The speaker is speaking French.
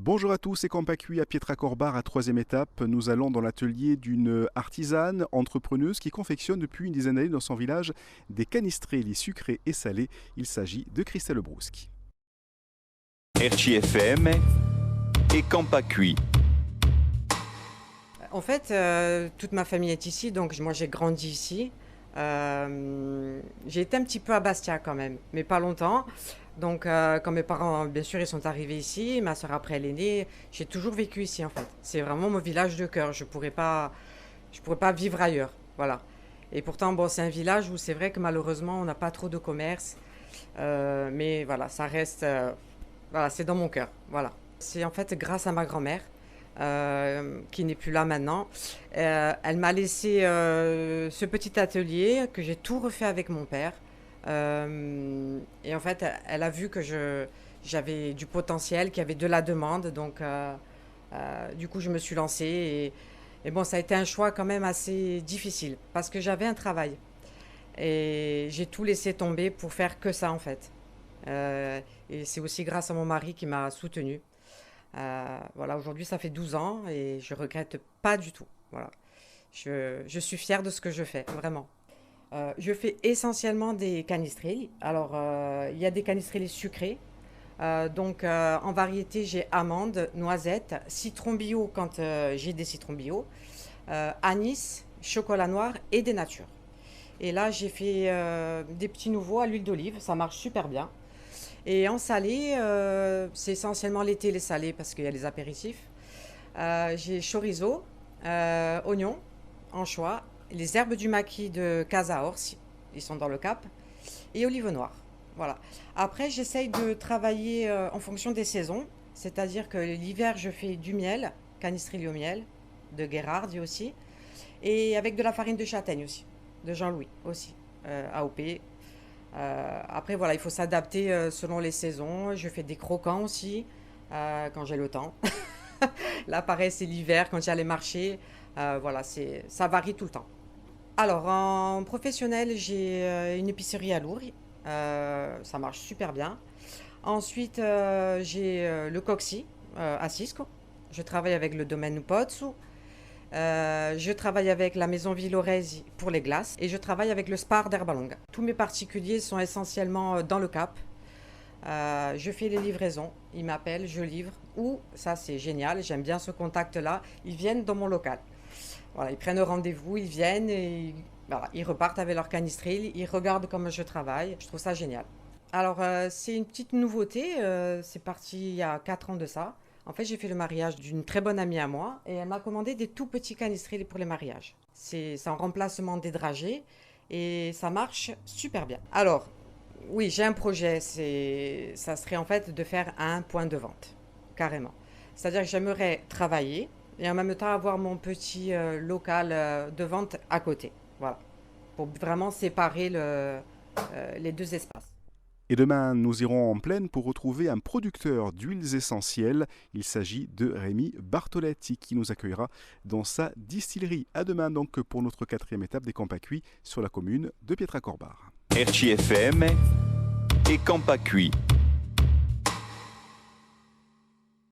Bonjour à tous, c'est Campacui à Pietracorbar à troisième étape. Nous allons dans l'atelier d'une artisane entrepreneuse qui confectionne depuis une dizaine d'années dans son village des canistrelli sucrés et salés. Il s'agit de Christelle Brouski. RCFM et Campacui. En fait, toute ma famille est ici, donc moi j'ai grandi ici. J'ai été un petit peu à Bastia quand même, mais pas longtemps. Donc quand mes parents, bien sûr, ils sont arrivés ici, ma soeur après elle est née, j'ai toujours vécu ici en fait. C'est vraiment mon village de cœur, je pourrais pas vivre ailleurs, voilà. Et pourtant, bon, c'est un village où c'est vrai que malheureusement on n'a pas trop de commerce, mais voilà, ça reste, voilà, c'est dans mon cœur, voilà. C'est en fait grâce à ma grand-mère qui n'est plus là maintenant. Elle m'a laissé ce petit atelier que j'ai tout refait avec mon père. Et en fait, elle a vu que j'avais du potentiel, qu'il y avait de la demande. Donc, du coup, je me suis lancée. Et bon, ça a été un choix quand même assez difficile parce que j'avais un travail. Et j'ai tout laissé tomber pour faire que ça, en fait. Et c'est aussi grâce à mon mari qui m'a soutenue. Voilà, aujourd'hui, ça fait 12 ans et je regrette pas du tout. Voilà. Je suis fière de ce que je fais, vraiment. Je fais essentiellement des canistrelli. Alors, il y a des canistrelli sucrés. En variété, j'ai amande, noisette, citron bio quand j'ai des citrons bio, anis, chocolat noir et des natures. Et là, j'ai fait des petits nouveaux à l'huile d'olive. Ça marche super bien. Et en salé, c'est essentiellement l'été les salés parce qu'il y a les apéritifs. J'ai chorizo, oignons, anchois, les herbes du maquis de Casa Orsi, ils sont dans le Cap, et olive noire. Voilà. Après, j'essaye de travailler en fonction des saisons, c'est-à-dire que l'hiver, je fais du miel, canistrilli au miel, de Gherardi aussi, et avec de la farine de châtaigne aussi, de Jean-Louis aussi, AOP. Après, voilà, il faut s'adapter selon les saisons. Je fais des croquants aussi quand j'ai le temps. Là, pareil, c'est l'hiver quand il y a les marchés. Voilà, ça varie tout le temps. Alors, en professionnel, j'ai une épicerie à Lourdes. Ça marche super bien. Ensuite, j'ai le Coxy à Cisco. Je travaille avec le domaine Pozzo. Je travaille avec la maison Villoresi pour les glaces et je travaille avec le Spar d'Herbalonga. Tous mes particuliers sont essentiellement dans le Cap. Je fais les livraisons, ils m'appellent, je livre. Ou, ça c'est génial, j'aime bien ce contact-là, ils viennent dans mon local. Voilà, ils prennent rendez-vous, ils viennent et voilà, ils repartent avec leur canistril, ils regardent comment je travaille. Je trouve ça génial. Alors, c'est une petite nouveauté, c'est parti il y a 4 ans de ça. En fait, j'ai fait le mariage d'une très bonne amie à moi et elle m'a commandé des tout petits canistrés pour les mariages. C'est en remplacement des dragées et ça marche super bien. Alors, oui, j'ai un projet, ça serait en fait de faire un point de vente, carrément. C'est-à-dire que j'aimerais travailler et en même temps avoir mon petit local de vente à côté. Voilà, pour vraiment séparer les deux espaces. Et demain, nous irons en plaine pour retrouver un producteur d'huiles essentielles. Il s'agit de Rémi Bartoletti qui nous accueillera dans sa distillerie. À demain donc pour notre quatrième étape des Campacui sur la commune de Pietracorbar. RCFM et Campacui.